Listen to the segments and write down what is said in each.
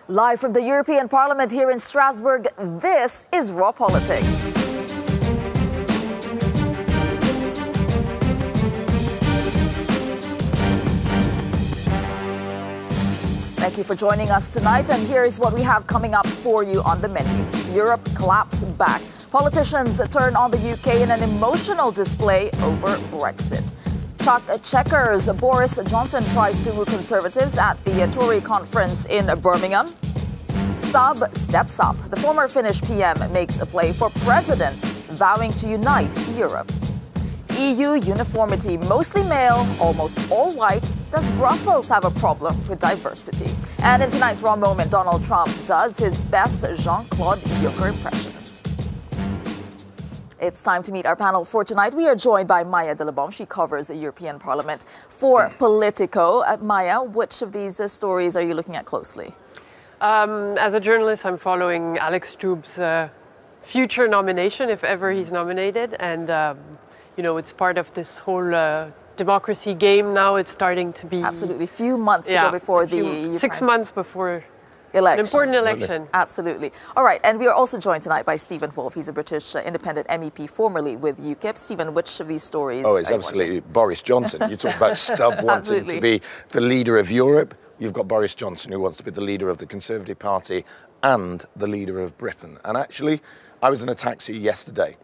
Live from the European Parliament here in Strasbourg, this is Raw Politics. Thank you for joining us tonight, and here is what we have coming up for you on the menu. Europe collapse back. Politicians turn on the UK in an emotional display over Brexit. Chalk checkers. Boris Johnson tries to woo Conservatives at the Tory conference in Birmingham. Stubb steps up. The former Finnish PM makes a play for president, vowing to unite Europe. EU uniformity, mostly male, almost all white. Does Brussels have a problem with diversity? And in tonight's Raw Moment, Donald Trump does his best Jean-Claude Juncker impression. It's time to meet our panel for tonight. We are joined by Maya de la Bombe. She covers the European Parliament for Politico. Maya, which of these stories are you looking at closely? As a journalist, I'm following Alex Stubb's future nomination, if ever he's nominated. And, it's part of this whole democracy game now. It's starting to be... Absolutely. Few months ago before the... 6 months before... Election. An important election. Absolutely. All right, and we are also joined tonight by Stephen Wolfe. He's a British independent MEP, formerly with UKIP. Stephen, which of these stories? Oh, it's absolutely Boris Johnson. You talk about Stubb wanting to be the leader of Europe. You've got Boris Johnson, who wants to be the leader of the Conservative Party and the leader of Britain. And actually, I was in a taxi yesterday,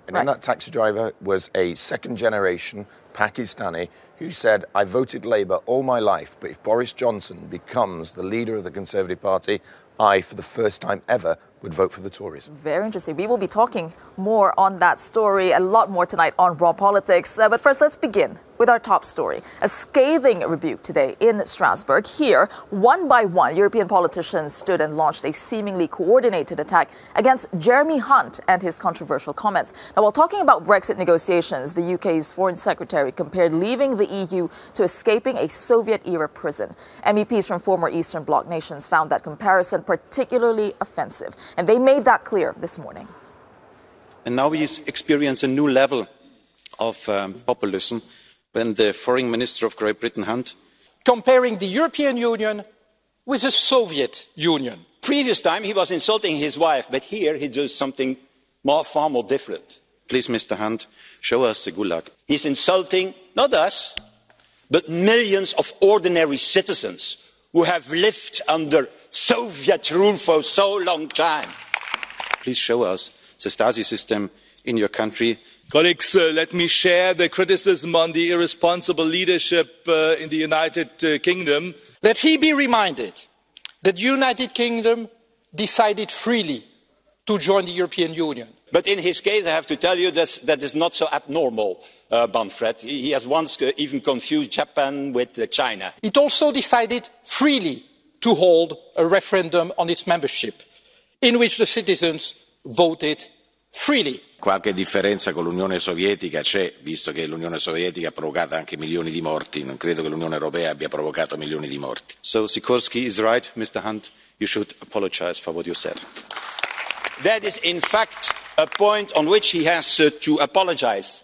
and in that taxi driver was a second-generation Pakistani who said, I voted Labour all my life, but if Boris Johnson becomes the leader of the Conservative Party, I, for the first time ever, would vote for the Tories. Very interesting. We will be talking more on that story, a lot more tonight on Raw Politics. But first, let's begin with our top story. A scathing rebuke today in Strasbourg. Here, one by one, European politicians stood and launched a seemingly coordinated attack against Jeremy Hunt and his controversial comments. Now, while talking about Brexit negotiations, the UK's Foreign Secretary compared leaving the EU to escaping a Soviet-era prison. MEPs from former Eastern Bloc nations found that comparison particularly offensive, and they made that clear this morning. And now we experience a new level of populism when the Foreign Minister of Great Britain, Hunt, comparing the European Union with the Soviet Union. Previous time he was insulting his wife, but here he does something far more different. Please, Mr. Hunt, show us the gulag. He's insulting not us, but millions of ordinary citizens who have lived under Soviet rule for so long time. Please show us the Stasi system in your country. Colleagues, let me share the criticism on the irresponsible leadership in the United Kingdom. Let he be reminded that the United Kingdom decided freely to join the European Union. But in his case, I have to tell you that is not so abnormal, Manfred. He has once even confused Japan with China. It also decided freely to hold a referendum on its membership, in which the citizens voted freely. Qualche differenza con l'Unione Sovietica c'è, visto che l'Unione Sovietica ha provocato anche milioni di morti. Non credo che l'Unione Europea abbia provocato milioni di morti. So Sikorski is right, Mr. Hunt. You should apologize for what you said. That is, in fact, a point on which he has to apologize.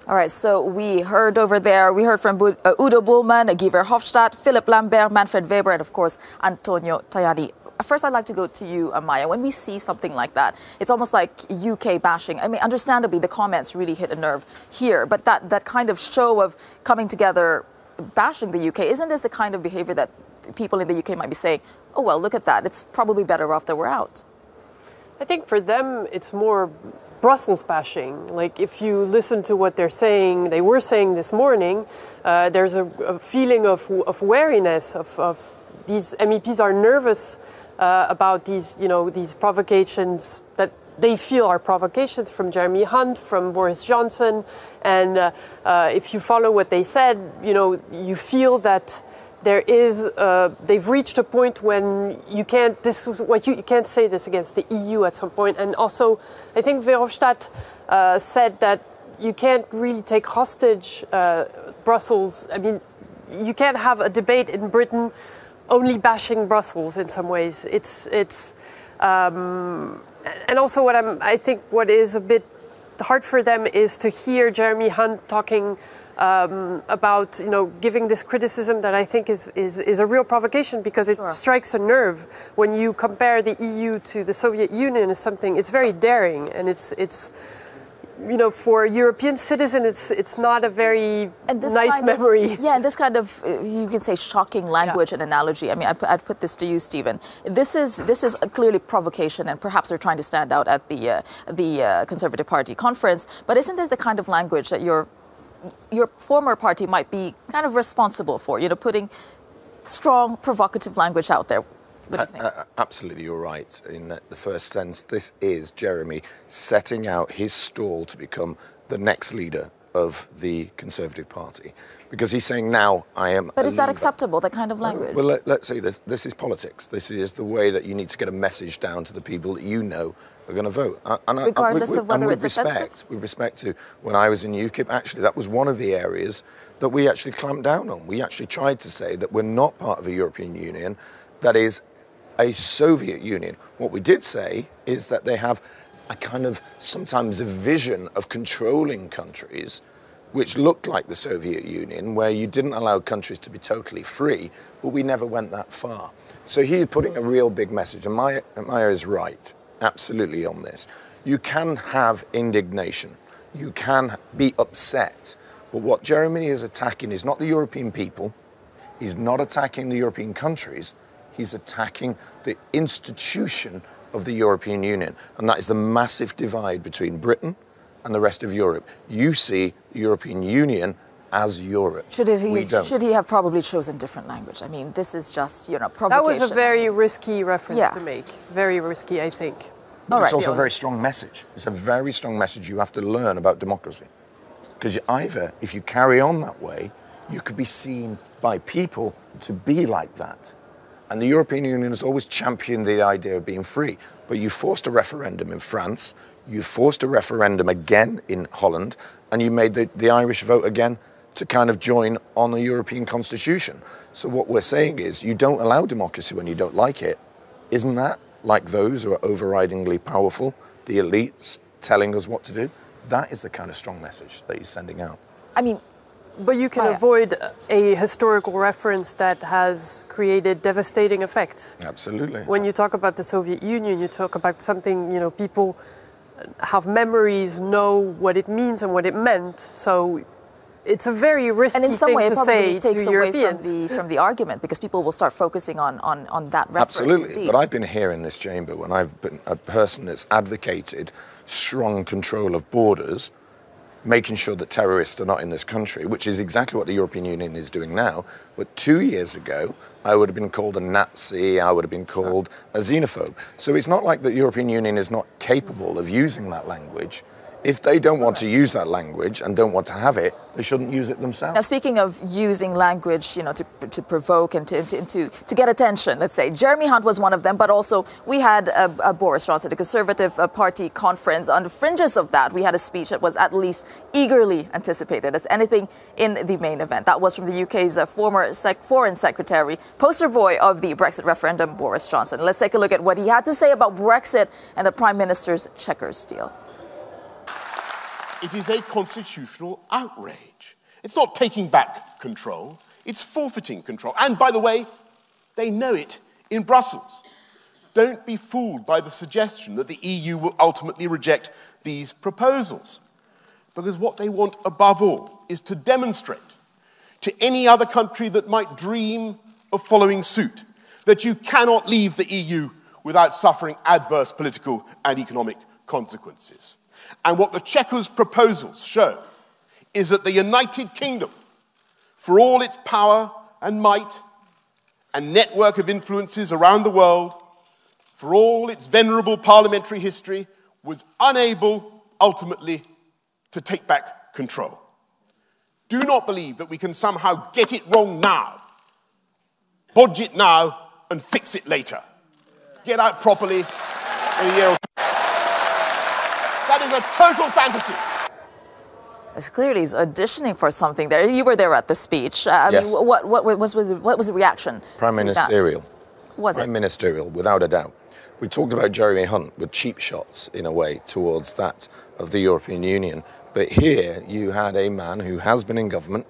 All right, so we heard from Udo Bullmann, Guy Verhofstadt, Philippe Lambert, Manfred Weber, and of course, Antonio Tajani. First, I'd like to go to you, Maya. When we see something like that, it's almost like UK bashing. I mean, understandably, the comments really hit a nerve here, but that kind of show of coming together, bashing the UK, isn't this the kind of behavior that people in the UK might be saying, oh, well, look at that, it's probably better off that we're out? I think for them, it's more Brussels bashing. Like, if you listen to what they were saying this morning, there's a feeling of wariness, of these MEPs are nervous about these provocations that they feel are provocations from Jeremy Hunt, from Boris Johnson. And if you follow what they said, you feel that there is, they've reached a point when you can't say this against the EU at some point. And also, I think Verhofstadt said that you can't really take hostage Brussels. I mean, you can't have a debate in Britain only bashing Brussels in some ways. And also I think what is a bit hard for them is to hear Jeremy Hunt talking about giving this criticism that I think is a real provocation, because it strikes a nerve when you compare the EU to the Soviet Union. As something, it's very daring, and it's for a European citizen, it's not a very nice memory. And this kind of, you can say, shocking language and analogy. I mean, I'd put this to you, Stephen. This is clearly provocation, and perhaps they're trying to stand out at the Conservative Party conference. But isn't this the kind of language that your former party might be kind of responsible for? Putting strong, provocative language out there. What do you think? Absolutely, you're right. In the first sense, this is Jeremy setting out his stall to become the next leader of the Conservative Party. Because he's saying, now I am But is that acceptable, that kind of language? Well, let's say this is politics. This is the way that you need to get a message down to the people that you know are going to vote. Regardless of whether it's offensive? With respect to when I was in UKIP, actually, that was one of the areas that we actually clamped down on. We actually tried to say that we're not part of a European Union that is a Soviet Union. What we did say is that they have a kind of, sometimes a vision of controlling countries which looked like the Soviet Union, where you didn't allow countries to be totally free, but we never went that far. So he's putting a real big message, and Maya is right, absolutely, on this. You can have indignation, you can be upset, but what Jeremy is attacking is not the European people, he's not attacking the European countries, he's attacking the institution of the European Union. And that is the massive divide between Britain and the rest of Europe. You see the European Union as Europe. Should he have probably chosen different language? I mean, this is just, provocation. That was a very risky reference to make. Very risky, I think. It's also a very strong message. It's a very strong message you have to learn about democracy. Because either, if you carry on that way, you could be seen by people to be like that. And the European Union has always championed the idea of being free. But you forced a referendum in France, you forced a referendum again in Holland, and you made the Irish vote again to kind of join on the European constitution. So what we're saying is, you don't allow democracy when you don't like it. Isn't that like those who are overridingly powerful, the elites telling us what to do? That is the kind of strong message that he's sending out. I mean, but you can avoid a historical reference that has created devastating effects. Absolutely. When you talk about the Soviet Union, you talk about something, people have memories, know what it means and what it meant. So it's a very risky thing to say to Europeans. And in some way, it probably takes away from the argument, because people will start focusing on that reference. Absolutely. Indeed. But I've been here in this chamber when I've been a person that's advocated strong control of borders, making sure that terrorists are not in this country, which is exactly what the European Union is doing now. But 2 years ago, I would have been called a Nazi, I would have been called a xenophobe. So it's not like the European Union is not capable of using that language. If they don't want to use that language and don't want to have it, they shouldn't use it themselves. Now, speaking of using language, to provoke and to get attention, let's say, Jeremy Hunt was one of them, but also we had Boris Johnson, the Conservative Party conference. On the fringes of that, we had a speech that was at least eagerly anticipated as anything in the main event. That was from the UK's former Foreign Secretary, poster boy of the Brexit referendum, Boris Johnson. Let's take a look at what he had to say about Brexit and the Prime Minister's Chequers deal. It is a constitutional outrage. It's not taking back control, it's forfeiting control. And by the way, they know it in Brussels. Don't be fooled by the suggestion that the EU will ultimately reject these proposals. Because what they want above all is to demonstrate to any other country that might dream of following suit that you cannot leave the EU without suffering adverse political and economic consequences. And what the Chequers proposals show is that the United Kingdom, for all its power and might and network of influences around the world, for all its venerable parliamentary history, was unable ultimately to take back control. Do not believe that we can somehow get it wrong now, bodge it now and fix it later. Get out properly in a year or two. That is a total fantasy. As clearly he's auditioning for something there. You were there at the speech. Yes. I mean, what was the reaction? Prime Ministerial. Was it? Prime Ministerial, without a doubt. We talked about Jeremy Hunt with cheap shots, in a way, towards that of the European Union. But here you had a man who has been in government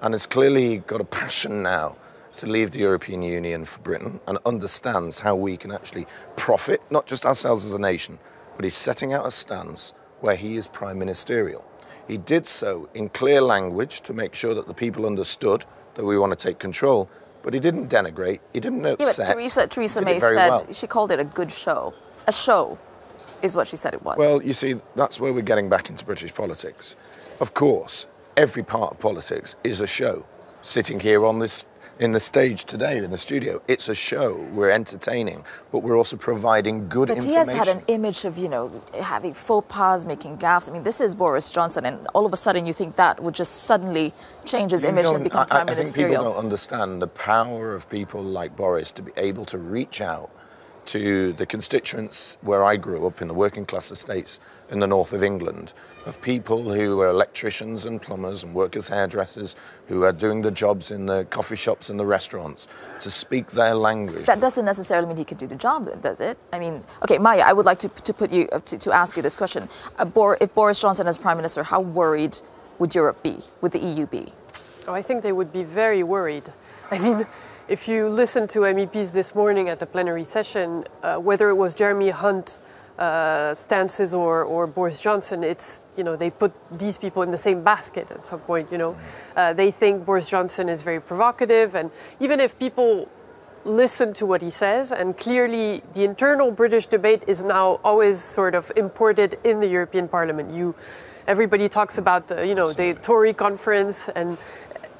and has clearly got a passion now to leave the European Union for Britain and understands how we can actually profit, not just ourselves as a nation, but he's setting out a stance where he is prime ministerial. He did so in clear language to make sure that the people understood that we want to take control, but he didn't denigrate, he didn't upset. Yeah, but Theresa May said she called it a good show. A show is what she said it was. Well, you see, that's where we're getting back into British politics. Of course, every part of politics is a show. Sitting here on this, in the stage today, in the studio, it's a show. We're entertaining, but we're also providing good information. But he has had an image of, having faux pas, making gaffes. I mean, this is Boris Johnson, and all of a sudden you think that would just suddenly change his image and become prime ministerial. I think people don't understand the power of people like Boris to be able to reach out to the constituents where I grew up in the working class estates in the north of England, of people who were electricians and plumbers and workers' hairdressers who are doing the jobs in the coffee shops and the restaurants, to speak their language. That doesn't necessarily mean he could do the job, does it? I mean, okay, Maya, I would like to ask you this question. If Boris Johnson is prime minister, how worried would Europe be? Would the EU be? Oh, I think they would be very worried. I mean, if you listen to MEPs this morning at the plenary session, whether it was Jeremy Hunt stances or Boris Johnson, it's, they put these people in the same basket at some point, They think Boris Johnson is very provocative, and even if people listen to what he says, and clearly the internal British debate is now always sort of imported in the European Parliament. Everybody talks about the Tory conference, and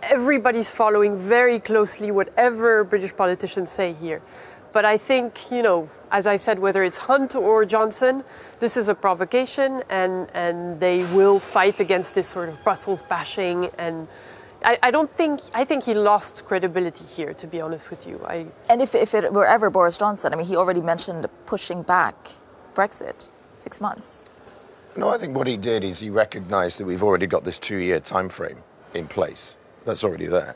everybody's following very closely whatever British politicians say here. But I think, as I said, whether it's Hunt or Johnson, this is a provocation, and they will fight against this sort of Brussels bashing. And I think he lost credibility here, to be honest with you. And if it were ever Boris Johnson, I mean, he already mentioned pushing back Brexit 6 months. No, I think what he did is he recognised that we've already got this 2-year time frame in place. That's already there.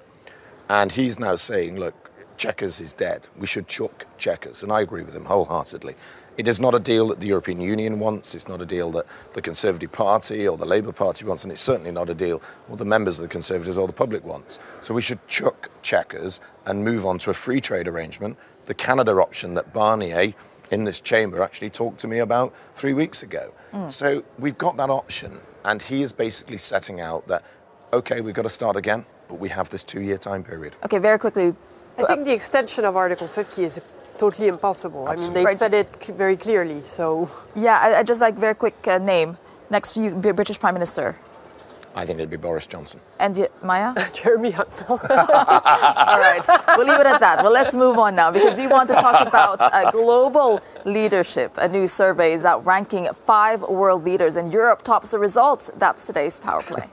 And he's now saying, look, Chequers is dead. We should chuck Chequers. And I agree with him wholeheartedly. It is not a deal that the European Union wants. It's not a deal that the Conservative Party or the Labour Party wants. And it's certainly not a deal what the members of the Conservatives or the public wants. So we should chuck Chequers and move on to a free trade arrangement, the Canada option that Barnier in this chamber actually talked to me about 3 weeks ago. So we've got that option. And he is basically setting out that, OK, we've got to start again, but we have this 2-year time period. OK, very quickly. I think the extension of Article 50 is totally impossible. Absolutely. I mean, they said it very clearly, so... Yeah, I just like very quick name. Next British Prime Minister. I think it'd be Boris Johnson. And Maya? Jeremy Hunt. All right, we'll leave it at that. Well, let's move on now, because we want to talk about global leadership. A new survey is out ranking 5 world leaders, and Europe tops the results. That's today's Power Play.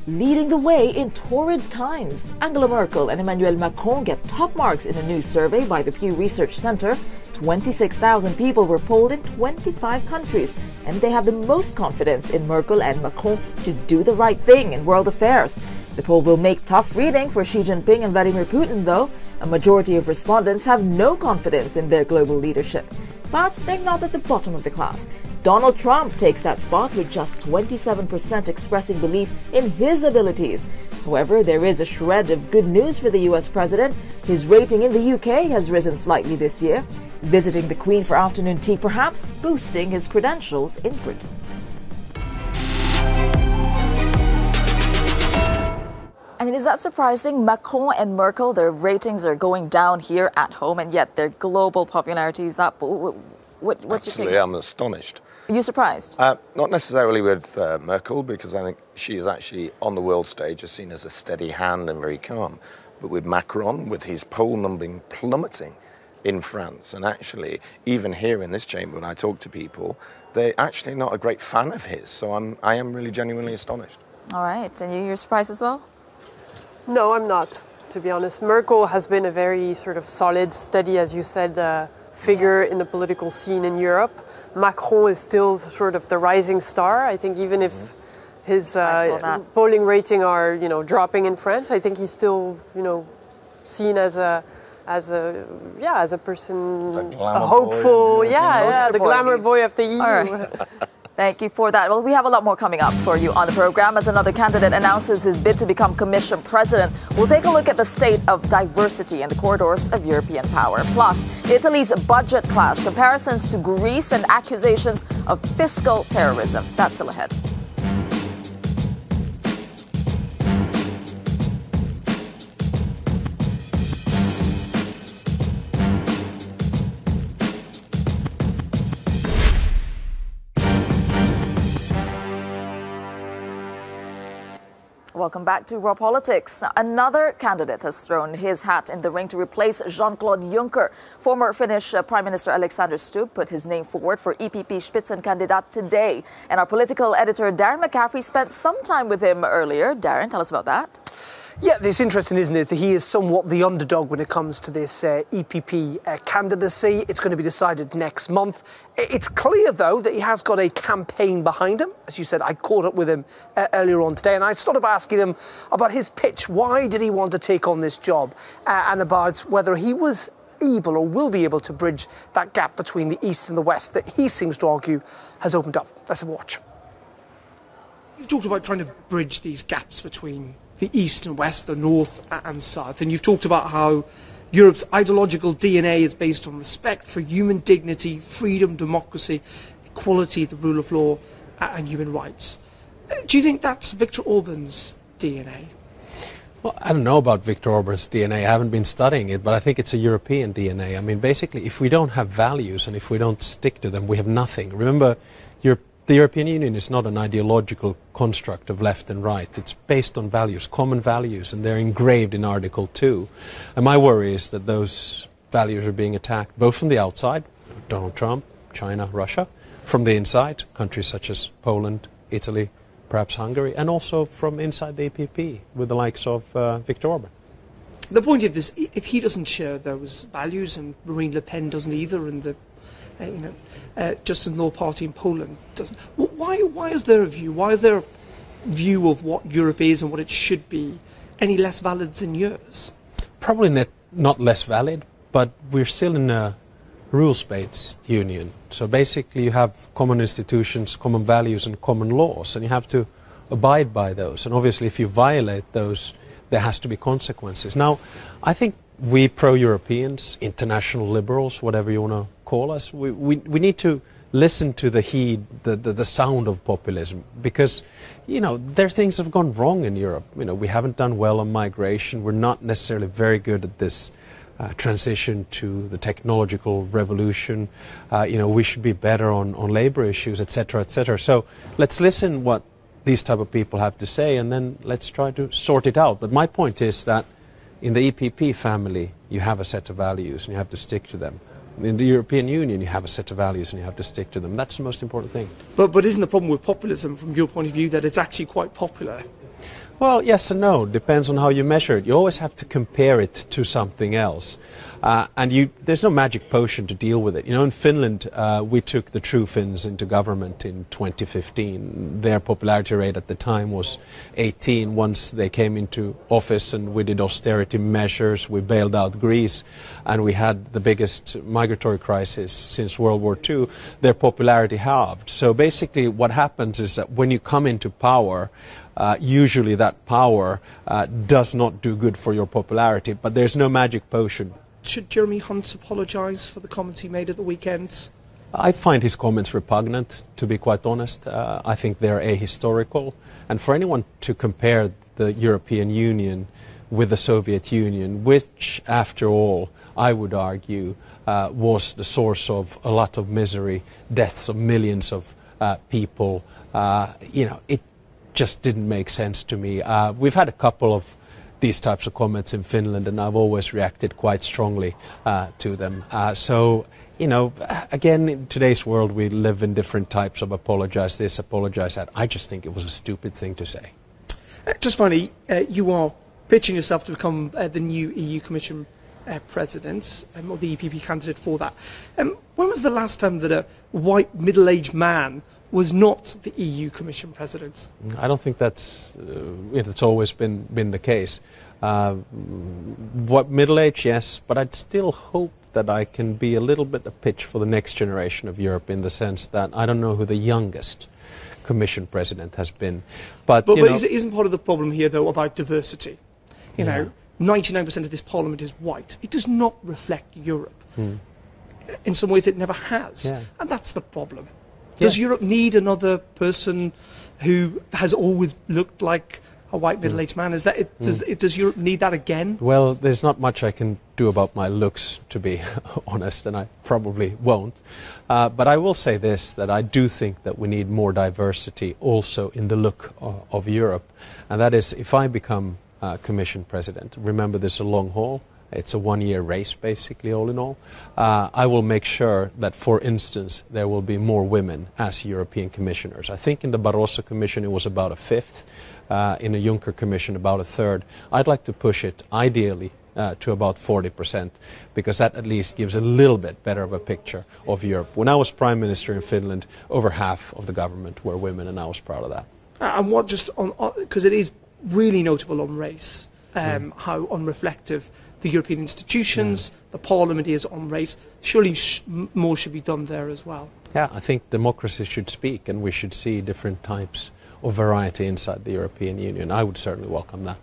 Leading the way in torrid times, Angela Merkel and Emmanuel Macron get top marks in a new survey by the Pew Research Center. 26,000 people were polled in 25 countries, and they have the most confidence in Merkel and Macron to do the right thing in world affairs. The poll will make tough reading for Xi Jinping and Vladimir Putin, though. A majority of respondents have no confidence in their global leadership. But they're not at the bottom of the class. Donald Trump takes that spot with just 27% expressing belief in his abilities. However, there is a shred of good news for the US president. His rating in the UK has risen slightly this year, visiting the Queen for afternoon tea, perhaps boosting his credentials in Britain. I mean, is that surprising? Macron and Merkel, their ratings are going down here at home, and yet their global popularity is up. What's your take? Actually, I'm astonished. Are you surprised? Not necessarily with Merkel, because I think she is actually on the world stage, is seen as a steady hand and very calm. But with Macron, with his poll numbering plummeting in France, and actually, even here in this chamber, when I talk to people, they're actually not a great fan of his. So I am really genuinely astonished. All right. And you're surprised as well? No, I'm not, to be honest. Merkel has been a very sort of solid, steady, as you said, figure in the political scene in Europe. Macron is still sort of the rising star. I think even if his polling rating are, dropping in France, I think he's still, seen as a as a person, glamour a hopeful, boy, the glamour boy of the EU. All right. Thank you for that. Well, we have a lot more coming up for you on the program as another candidate announces his bid to become Commission President. We'll take a look at the state of diversity in the corridors of European power. Plus, Italy's budget clash, comparisons to Greece, and accusations of fiscal terrorism. That's still ahead. Welcome back to Raw Politics. Another candidate has thrown his hat in the ring to replace Jean-Claude Juncker. Former Finnish Prime Minister Alexander Stubb put his name forward for EPP Spitzenkandidat today. And our political editor Darren McCaffrey spent some time with him earlier. Darren, tell us about that. Yeah, it's interesting, isn't it, that he is somewhat the underdog when it comes to this EPP candidacy. It's going to be decided next month. It's clear, though, that he has got a campaign behind him. As you said, I caught up with him earlier on today, and I started by asking him about his pitch. Why did he want to take on this job? And about whether he was able or will be able to bridge that gap between the East and the West that he seems to argue has opened up. Let's have a watch. You've talked about trying to bridge these gaps between the East and West, the North and South. And you've talked about how Europe's ideological DNA is based on respect for human dignity, freedom, democracy, equality, the rule of law and human rights. Do you think that's Viktor Orban's DNA? Well, I don't know about Viktor Orban's DNA. I haven't been studying it, but I think it's a European DNA. I mean, basically, if we don't have values and if we don't stick to them, we have nothing. Remember, the European Union is not an ideological construct of left and right. It's based on values, common values, and they're engraved in Article 2. And my worry is that those values are being attacked, both from the outside, Donald Trump, China, Russia, from the inside, countries such as Poland, Italy, perhaps Hungary, and also from inside the EPP, with the likes of Viktor Orban. The point of this, if he doesn't share those values, and Marine Le Pen doesn't either, and the Justin Law Party in Poland doesn't. Why is there a view? Why is there a view of what Europe is and what it should be any less valid than yours? Probably not less valid, but we're still in a rules-based union. So basically you have common institutions, common values and common laws, and you have to abide by those. And obviously if you violate those, there has to be consequences. Now, I think we pro-Europeans, international liberals, whatever you want to call us, we need to listen to the sound of populism, because, there are things that have gone wrong in Europe. We haven't done well on migration. We're not necessarily very good at this transition to the technological revolution. We should be better on labor issues, etc., etc. So let's listen what these type of people have to say, and then let's try to sort it out. But my point is that in the EPP family, you have a set of values and you have to stick to them. In the European Union, you have a set of values and you have to stick to them. That's the most important thing. But isn't the problem with populism, from your point of view, that it's actually quite popular? Well, yes and no. Depends on how you measure it. You always have to compare it to something else. And there's no magic potion to deal with it. In Finland, we took the True Finns into government in 2015. Their popularity rate at the time was 18. Once they came into office and we did austerity measures, we bailed out Greece, and we had the biggest migratory crisis since World War II, their popularity halved. So basically what happens is that when you come into power, usually that power does not do good for your popularity, but there's no magic potion. Should Jeremy Hunt apologise for the comments he made at the weekend? I find his comments repugnant, to be quite honest. I think they're ahistorical. And for anyone to compare the European Union with the Soviet Union, which, after all, I would argue, was the source of a lot of misery, deaths of millions of people, it just didn't make sense to me. We've had a couple of these types of comments in Finland, and I've always reacted quite strongly to them. Again, in today's world, we live in different types of apologize this, apologize that. I just think it was a stupid thing to say. Just finally, you are pitching yourself to become the new EU Commission President, or the EPP candidate for that. When was the last time that a white, middle-aged man was not the EU Commission President? I don't think it's always been the case. What middle age, yes, but I'd still hope that I can be a little bit a pitch for the next generation of Europe, in the sense that I don't know who the youngest Commission president has been. But isn't part of the problem here, though, about diversity? You know, 99% of this parliament is white. It does not reflect Europe. In some ways, it never has. And that's the problem. Does Europe need another person who has always looked like a white middle-aged man? Does Europe need that again? Well, there's not much I can do about my looks, to be honest, and I probably won't. But I will say this, that I do think that we need more diversity also in the look of Europe. And that is, if I become Commission President, remember this is a long haul. It's a one-year race, basically, all in all. I will make sure that, for instance, there will be more women as European commissioners. I think in the Barroso Commission it was about a fifth. In a Juncker Commission, about a third. I'd like to push it, ideally, to about 40%, because that at least gives a little bit better of a picture of Europe. When I was Prime Minister in Finland, over half of the government were women, and I was proud of that. And what, just on, because it is really notable on race, how unreflective the European institutions, the Parliament is on race. Surely more should be done there as well. Yeah, I think democracy should speak, and we should see different types of variety inside the European Union. I would certainly welcome that.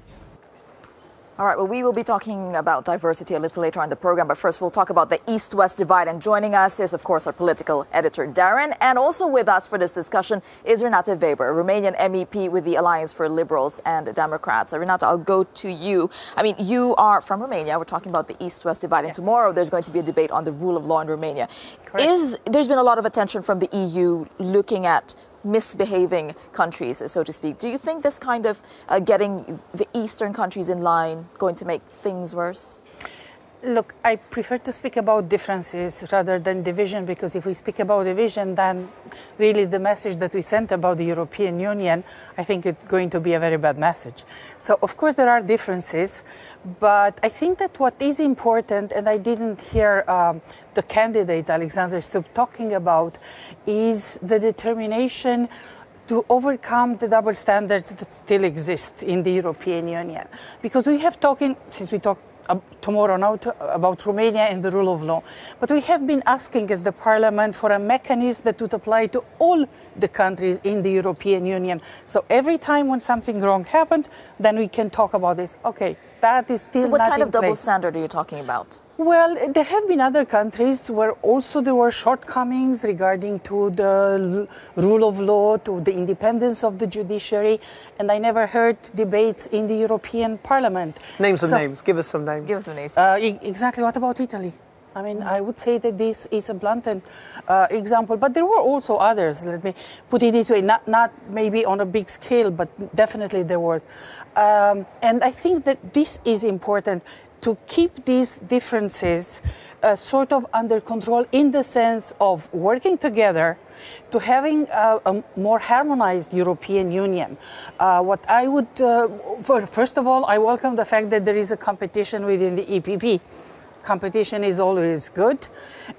All right, well, we will be talking about diversity a little later on in the program, but first we'll talk about the East-West divide. And joining us is, of course, our political editor, Darren. And also with us for this discussion is Renate Weber, a Romanian MEP with the Alliance for Liberals and Democrats. Renate, I'll go to you. I mean, you are from Romania. We're talking about the East-West divide. And tomorrow there's going to be a debate on the rule of law in Romania. There's been a lot of attention from the EU looking at misbehaving countries, so to speak. Do you think this kind of getting the eastern countries in line going to make things worse? Look, I prefer to speak about differences rather than division, because if we speak about division, then really the message that we sent about the European Union, I think it's going to be a very bad message. So, of course, there are differences, but I think that what is important, and I didn't hear the candidate, Alexander Stubb, talking about, is the determination to overcome the double standards that still exist in the European Union. Because we have talking, since we talked tomorrow now about Romania and the rule of law. But we have been asking as the Parliament for a mechanism that would apply to all the countries in the European Union. So every time when something wrong happens, then we can talk about this. Okay, that is still not in place. So what kind of double standard are you talking about? Well, there have been other countries where also there were shortcomings regarding to the rule of law, to the independence of the judiciary, and I never heard debates in the European Parliament. Name some names. Give us some names. Give us some names. Exactly. What about Italy? I mean, I would say that this is a blunt example, but there were also others. Let me put it this way, not maybe on a big scale, but definitely there was. And I think that this is important, to keep these differences sort of under control, in the sense of working together to having a more harmonized European Union. What I would, first of all, I welcome the fact that there is a competition within the EPP. Competition is always good,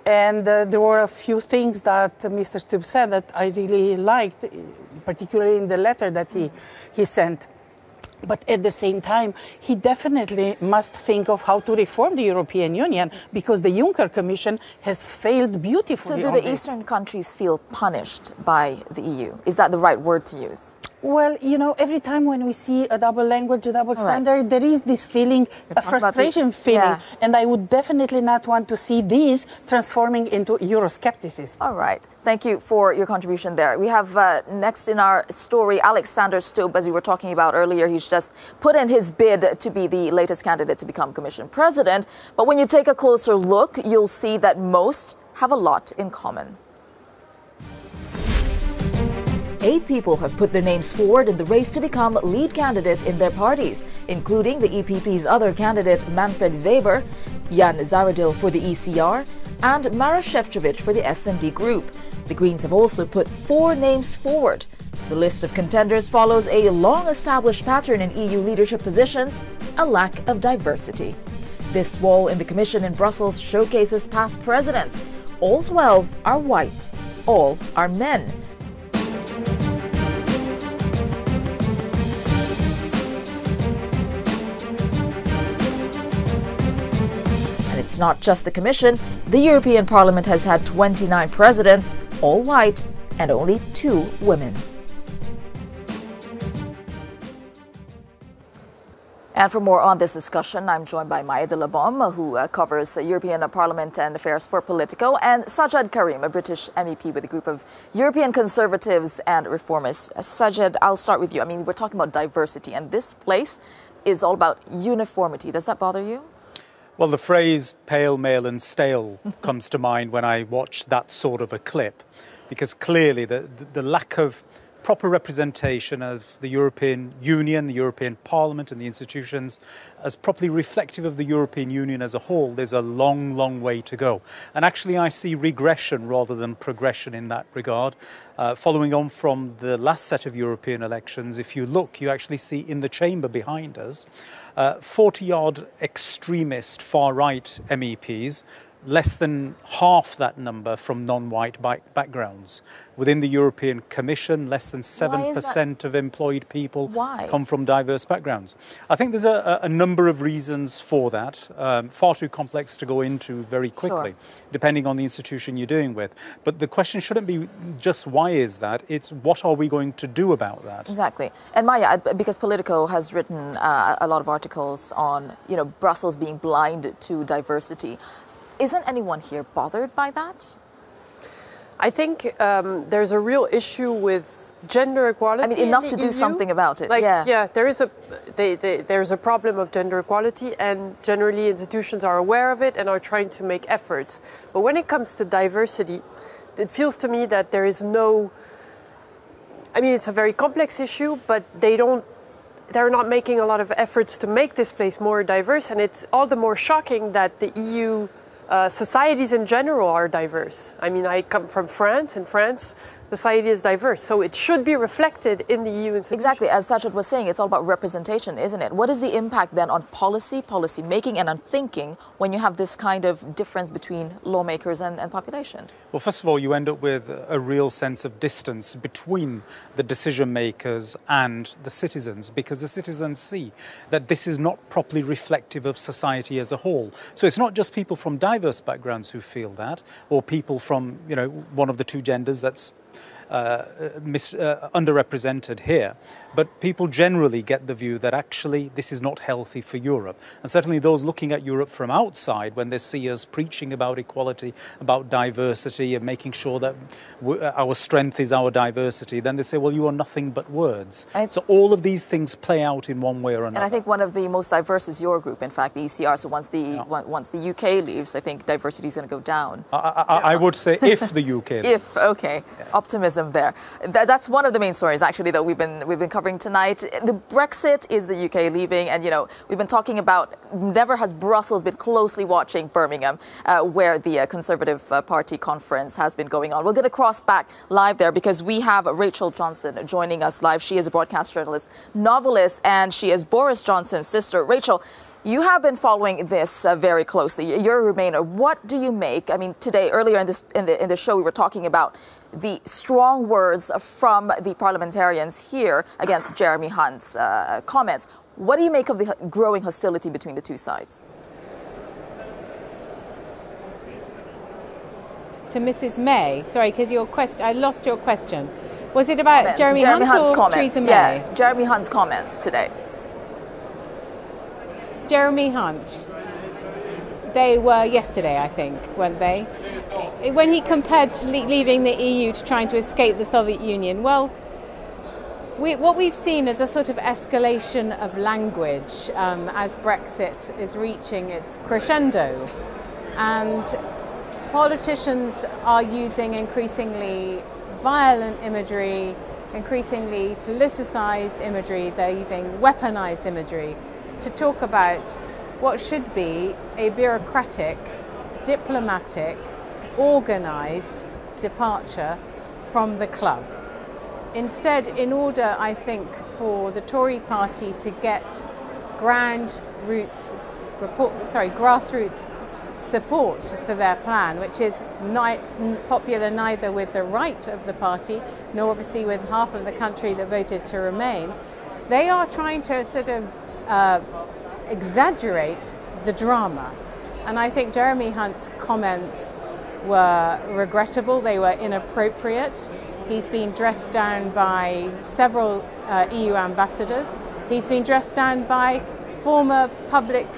and there were a few things that Mr. Stubb said that I really liked, particularly in the letter that he sent. But at the same time, he definitely must think of how to reform the European Union, because the Juncker Commission has failed beautifully. So do the eastern countries feel punished by the EU? Is that the right word to use? Well, you know, every time when we see a double language, a double standard, there is this feeling, a frustration feeling. And I would definitely not want to see these transforming into Euroscepticism. All right. Thank you for your contribution there. We have next in our story, Alexander Stubb, as we were talking about earlier. He's just put in his bid to be the latest candidate to become Commission President. But when you take a closer look, you'll see that most have a lot in common. 8 people have put their names forward in the race to become lead candidate in their parties, including the EPP's other candidate, Manfred Weber, Jan Zahradil for the ECR, and Mara Šefčovič for the S&D Group. The Greens have also put 4 names forward. The list of contenders follows a long-established pattern in EU leadership positions, a lack of diversity. This wall in the Commission in Brussels showcases past presidents. All 12 are white. All are men. not just the Commission. The European Parliament has had 29 presidents, all white, and only 2 women. And for more on this discussion, I'm joined by Maya de la Baume, who covers European Parliament and Affairs for Politico, and Sajid Karim, a British MEP with a group of European Conservatives and Reformists. Sajid, I'll start with you. I mean, we're talking about diversity, and this place is all about uniformity. Does that bother you? Well, the phrase pale, male and stale comes to mind when I watch that sort of a clip, because clearly the lack of proper representation of the European Union, the European Parliament and the institutions as properly reflective of the European Union as a whole, there's a long, long way to go. And actually I see regression rather than progression in that regard. Following on from the last set of European elections, if you look, you actually see in the chamber behind us 40-odd extremist far-right MEPs, less than half that number from non-white backgrounds. Within the European Commission, less than 7% of employed people come from diverse backgrounds. I think there's a number of reasons for that, far too complex to go into very quickly, depending on the institution you're doing with. But the question shouldn't be just why is that, it's what are we going to do about that? Exactly. And Maya, because Politico has written a lot of articles on, Brussels being blind to diversity, isn't anyone here bothered by that? I think there's a real issue with gender equality. I mean, enough to do something about it. There's a problem of gender equality, and generally institutions are aware of it and are trying to make efforts. But when it comes to diversity, it feels to me that there is no. I mean, it's a very complex issue, but they're not making a lot of efforts to make this place more diverse, and it's all the more shocking that the EU. Societies in general are diverse. I mean, I come from France. In France, society is diverse. So it should be reflected in the EU institutions. Exactly. As Sajid was saying, it's all about representation, isn't it? What is the impact then on policy making, and on thinking when you have this kind of difference between lawmakers and population? Well, first of all, you end up with a real sense of distance between the decision makers and the citizens, because the citizens see that this is not properly reflective of society as a whole. So it's not just people from diverse backgrounds who feel that, or people from, one of the two genders that's underrepresented here, but people generally get the view that actually this is not healthy for Europe. And certainly those looking at Europe from outside, when they see us preaching about equality, about diversity and making sure that our strength is our diversity, then they say, well, you are nothing but words. So all of these things play out in one way or another. And I think one of the most diverse is your group, in fact, the ECR. So once the UK leaves, I think diversity is going to go down. I would say if the UK leaves. Optimism there. That's one of the main stories, actually, that we've been covering tonight. The Brexit is the UK leaving, and we've been talking about never has Brussels been closely watching Birmingham, where the Conservative Party conference has been going on. We're going to cross back live there because we have Rachel Johnson joining us live. She is a broadcast journalist, novelist, and she is Boris Johnson's sister. Rachel, you have been following this very closely. You're a Remainer. What do you make? I mean, today, earlier in the show, we were talking about the strong words from the parliamentarians here against Jeremy Hunt's comments. What do you make of the growing hostility between the two sides? To Mrs. May, sorry, because I lost your question. Was it about Jeremy Hunt's or comments. Theresa May? Yeah, Jeremy Hunt's comments today. Jeremy Hunt. They were yesterday, I think, weren't they? When he compared to leaving the EU to trying to escape the Soviet Union, well, what we've seen is a sort of escalation of language as Brexit is reaching its crescendo. And politicians are using increasingly violent imagery, increasingly politicized imagery. They're using weaponized imagery to talk about what should be a bureaucratic, diplomatic, organised departure from the club. Instead, in order, I think, for the Tory party to get grassroots support for their plan, which is not popular neither with the right of the party, nor obviously with half of the country that voted to remain, they are trying to sort of exaggerate the drama. And I think Jeremy Hunt's comments were regrettable, they were inappropriate. He's been dressed down by several EU ambassadors. He's been dressed down by former permanent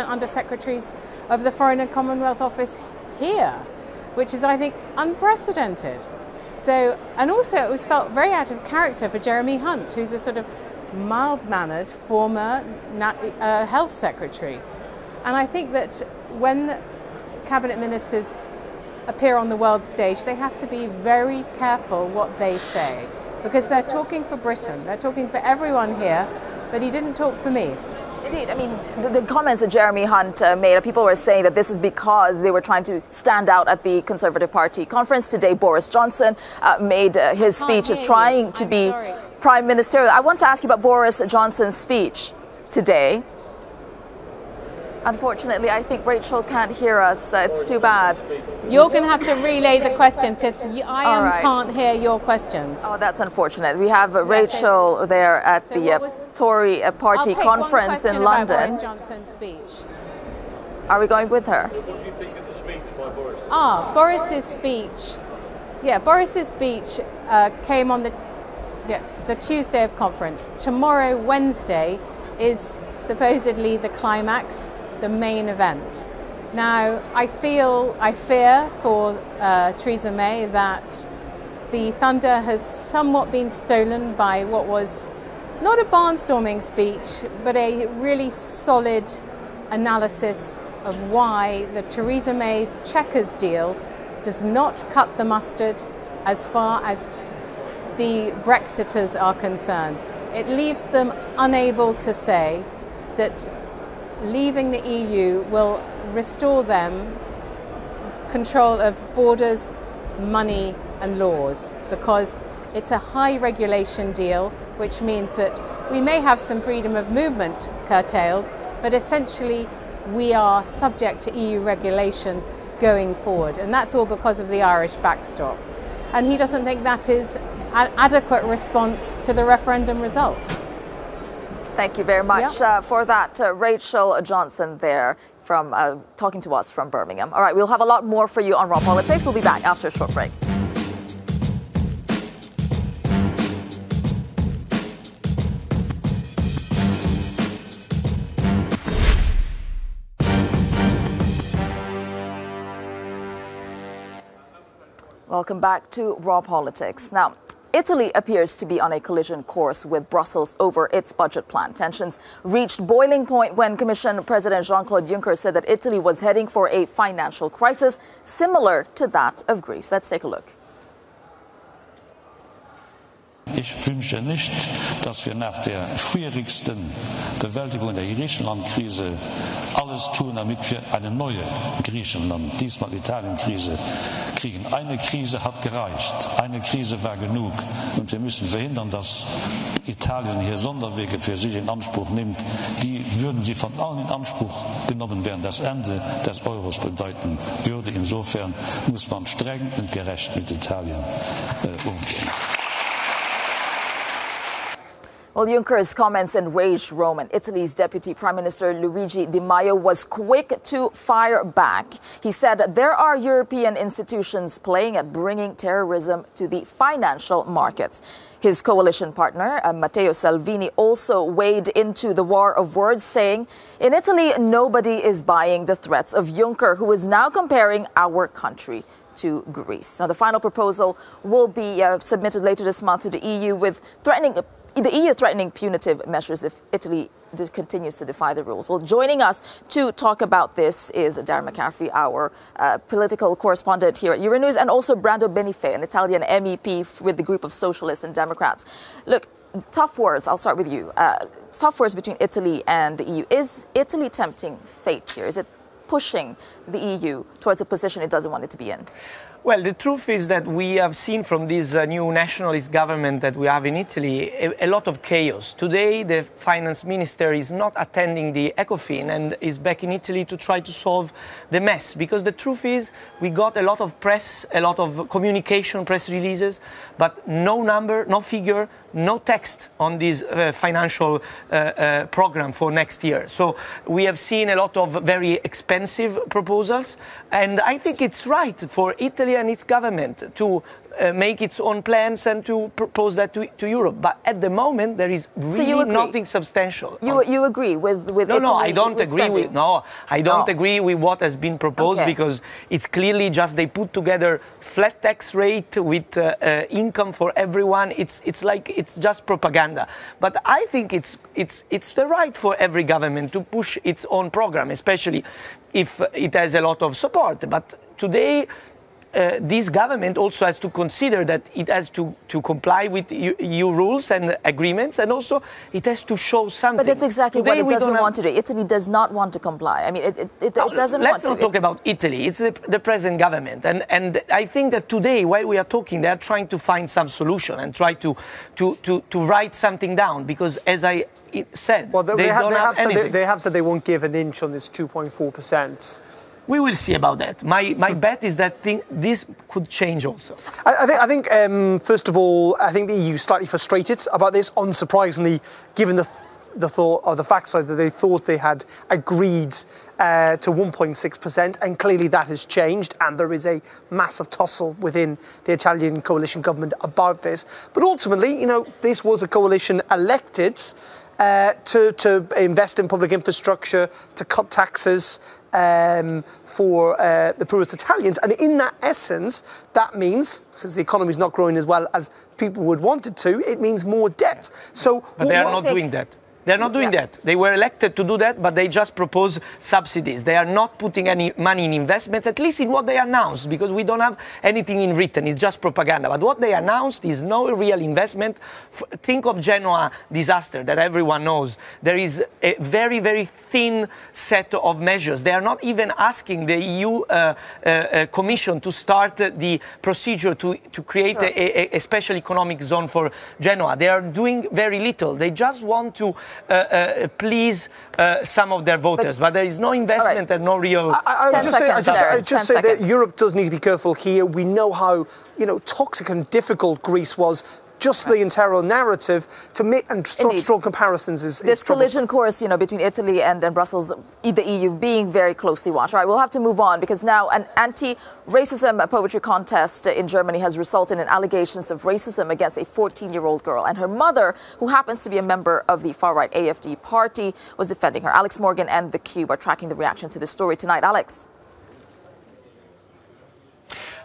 undersecretaries of the Foreign and Commonwealth Office here, which is, I think, unprecedented. So, and also it was felt very out of character for Jeremy Hunt, who's a sort of mild-mannered former health secretary. And I think that when cabinet ministers appear on the world stage, they have to be very careful what they say, because they're talking for Britain, they're talking for everyone here, but he didn't talk for me. Indeed. I mean, the comments that Jeremy Hunt made, people were saying that this is because they were trying to stand out at the Conservative Party conference today. Boris Johnson made his speech trying to be Prime Minister. I want to ask you about Boris Johnson's speech today. Unfortunately, I think Rachel can't hear us. It's too bad. You're going to have to relay the question because can't hear your questions. Oh, that's unfortunate. We have Rachel there at the Tory Party conference in London. Boris Johnson's speech. Are we going with her? What do you think of the speech by Boris? Boris's speech. Yeah, Boris's speech came on the Tuesday of conference. Tomorrow, Wednesday, is supposedly the climax, the main event. Now, I fear for Theresa May that the thunder has somewhat been stolen by what was not a barnstorming speech, but a really solid analysis of why the Theresa May's Chequers deal does not cut the mustard as far as the Brexiters are concerned. It leaves them unable to say that leaving the EU will restore them control of borders, money and laws, because it's a high regulation deal, which means that we may have some freedom of movement curtailed, but essentially we are subject to EU regulation going forward, and that's all because of the Irish backstop. And he doesn't think that is an adequate response to the referendum result. Thank you very much for that, Rachel Johnson there from talking to us from Birmingham. All right, we'll have a lot more for you on Raw Politics. We'll be back after a short break. Welcome back to Raw Politics. Now, Italy appears to be on a collision course with Brussels over its budget plan. Tensions reached boiling point when Commission President Jean-Claude Juncker said that Italy was heading for a financial crisis similar to that of Greece. Let's take a look. Ich wünsche nicht, dass wir nach der schwierigsten Bewältigung der Griechenland-Krise alles tun, damit wir eine neue Griechenland, diesmal Italien-Krise, kriegen. Eine Krise hat gereicht, eine Krise war genug und wir müssen verhindern, dass Italien hier Sonderwege für sich in Anspruch nimmt. Die würden sie von allen in Anspruch genommen werden. Das Ende des Euros bedeuten würde. Insofern muss man streng und gerecht mit Italien umgehen. Well, Juncker's comments enraged Rome, and Italy's Deputy Prime Minister Luigi Di Maio was quick to fire back. He said there are European institutions playing at bringing terrorism to the financial markets. His coalition partner, Matteo Salvini, also weighed into the war of words, saying, in Italy, nobody is buying the threats of Juncker, who is now comparing our country to Greece. Now, the final proposal will be submitted later this month to the EU, with the EU threatening punitive measures if Italy continues to defy the rules. Well, joining us to talk about this is Darren McCaffrey, our political correspondent here at Euronews, and also Brando Benifei, an Italian MEP with the group of Socialists and Democrats. Look, tough words. I'll start with you. Tough words between Italy and the EU. Is Italy tempting fate here? Is it pushing the EU towards a position it doesn't want it to be in? Well, the truth is that we have seen from this new nationalist government that we have in Italy a lot of chaos. Today, the finance minister is not attending the ECOFIN and is back in Italy to try to solve the mess. Because the truth is, we got a lot of press, a lot of communication, press releases, but no number, no figure, no text on this financial program for next year. So we have seen a lot of very expensive proposals, and I think it's right for Italy and its government to make its own plans and to propose that to Europe. But at the moment, there is really nothing substantial. You agree with Italy? No, I don't agree with. No, I don't agree with what has been proposed because it's clearly just they put together flat tax rate with income for everyone. It's like it's just propaganda. But I think it's the right for every government to push its own program, especially if it has a lot of support. But today, this government also has to consider that it has to comply with EU rules and agreements, and also it has to show something. But that's exactly what it doesn't want to do. Italy does not want to comply. I mean, it doesn't want to. Let's not talk about Italy. It's the present government. And I think that today, while we are talking, they are trying to find some solution and try to write something down, because as I said, they have said they won't give an inch on this 2.4%. We will see about that. My bet is that this could change also. I think first of all, I think the EU is slightly frustrated about this, unsurprisingly, given the thought or the fact that they thought they had agreed to 1.6%, and clearly that has changed, and there is a massive tussle within the Italian coalition government about this. But ultimately, this was a coalition elected to invest in public infrastructure, to cut taxes for the poorest Italians. And in that essence, that means, since the economy is not growing as well as people would want it to, it means more debt. But they are not doing that. They're not doing that. They were elected to do that, but they just propose subsidies. They are not putting any money in investments, at least in what they announced, because we don't have anything in written. It's just propaganda. But what they announced is no real investment. Think of Genoa disaster that everyone knows. There is a very, very thin set of measures. They are not even asking the EU Commission to start the procedure to create a special economic zone for Genoa. They are doing very little. They just want to please some of their voters, but there is no investment and no real. I just say that Europe does need to be careful here. We know how toxic and difficult Greece was. Just the internal narrative to make and such strong comparisons is this collision course, between Italy and Brussels, the EU being very closely watched. All right, we'll have to move on because now an anti-racism poetry contest in Germany has resulted in allegations of racism against a 14-year-old girl, and her mother, who happens to be a member of the far-right AfD party, was defending her. Alex Morgan and The Cube are tracking the reaction to this story tonight. Alex.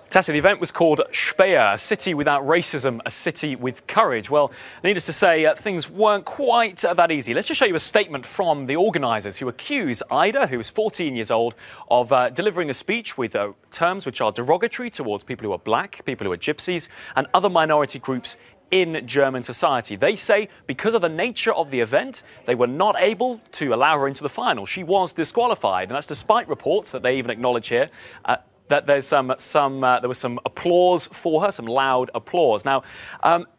Tessa, the event was called Speyer, a city without racism, a city with courage. Well, needless to say, things weren't quite that easy. Let's just show you a statement from the organisers who accuse Ida, who is 14 years old, of delivering a speech with terms which are derogatory towards people who are black, people who are gypsies, and other minority groups in German society. They say because of the nature of the event, they were not able to allow her into the final. She was disqualified, and that's despite reports that they even acknowledge here that there's there was some applause for her, some loud applause. Now,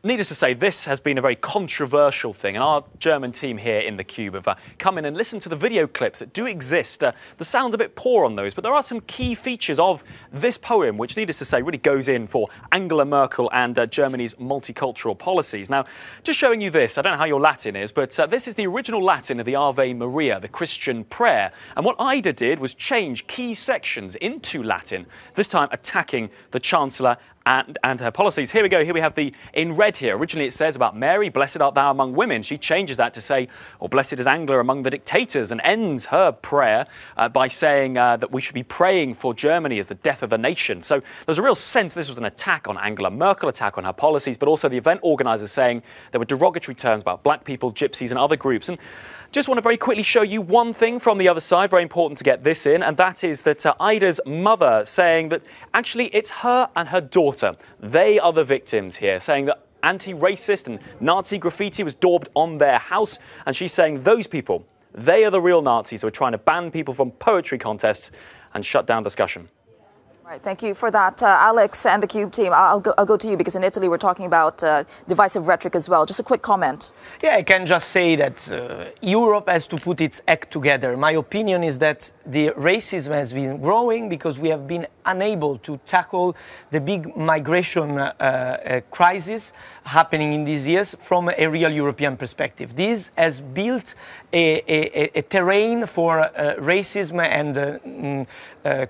needless to say, this has been a very controversial thing, and our German team here in The Cube have come in and listened to the video clips that do exist. The sound's a bit poor on those, but there are some key features of this poem, which, needless to say, really goes in for Angela Merkel and Germany's multicultural policies. Now, just showing you this, I don't know how your Latin is, but this is the original Latin of the Ave Maria, the Christian prayer. And what Ida did was change key sections into Latin, this time attacking the Chancellor and her policies. Here we go. Here we have in red here. Originally it says about Mary, blessed art thou among women. She changes that to say, or blessed is Angela among the dictators, and ends her prayer by saying that we should be praying for Germany as the death of the nation. So there's a real sense this was an attack on Angela Merkel, attack on her policies, but also the event organisers saying there were derogatory terms about black people, gypsies and other groups. And just want to very quickly show you one thing from the other side, very important to get this in, and that is that Ida's mother saying that actually it's her and her daughter. They are the victims here, saying that anti-racist and Nazi graffiti was daubed on their house, and she's saying those people, they are the real Nazis who are trying to ban people from poetry contests and shut down discussion. Right, thank you for that, Alex and the Cube team. I'll go to you because in Italy we're talking about divisive rhetoric as well. Just a quick comment. Yeah, I can just say that Europe has to put its act together. My opinion is that the racism has been growing because we have been unable to tackle the big migration crisis happening in these years from a real European perspective. This has built a terrain for racism and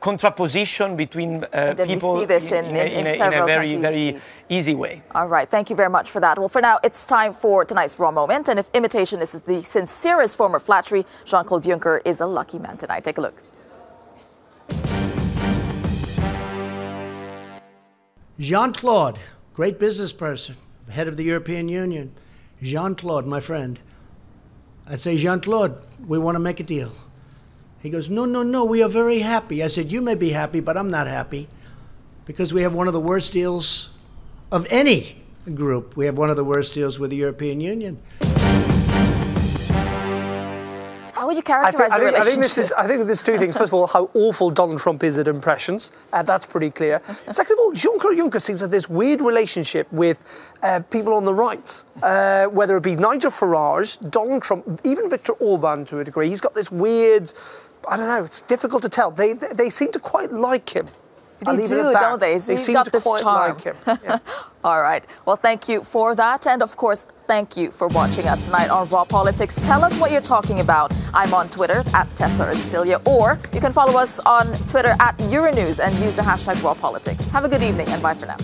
contraposition between people we see this in a very, very indeed. easy way. All right, thank you very much for that. Well, for now, it's time for tonight's Raw Moment. And if imitation is the sincerest form of flattery, Jean-Claude Juncker is a lucky man tonight. Take a look. Jean-Claude, great business person, head of the European Union. Jean-Claude, my friend. I'd say, Jean-Claude, we want to make a deal. He goes, no, we are very happy. I said, you may be happy, but I'm not happy because we have one of the worst deals of any group. We have one of the worst deals with the European Union. How would you characterize the relationship? I think there's two things. First of all, how awful Donald Trump is at impressions. That's pretty clear. Second of all, Jean-Claude Juncker seems to have this weird relationship with people on the right, whether it be Nigel Farage, Donald Trump, even Viktor Orban to a degree. He's got this weird, I don't know, it's difficult to tell. They seem to quite like him. They do, don't they? He's got this charm. Like him. Yeah. All right. Well, thank you for that. And of course, thank you for watching us tonight on Raw Politics. Tell us what you're talking about. I'm on Twitter at Tessa Ercilia, or you can follow us on Twitter at Euronews and use the hashtag Raw Politics. Have a good evening and bye for now.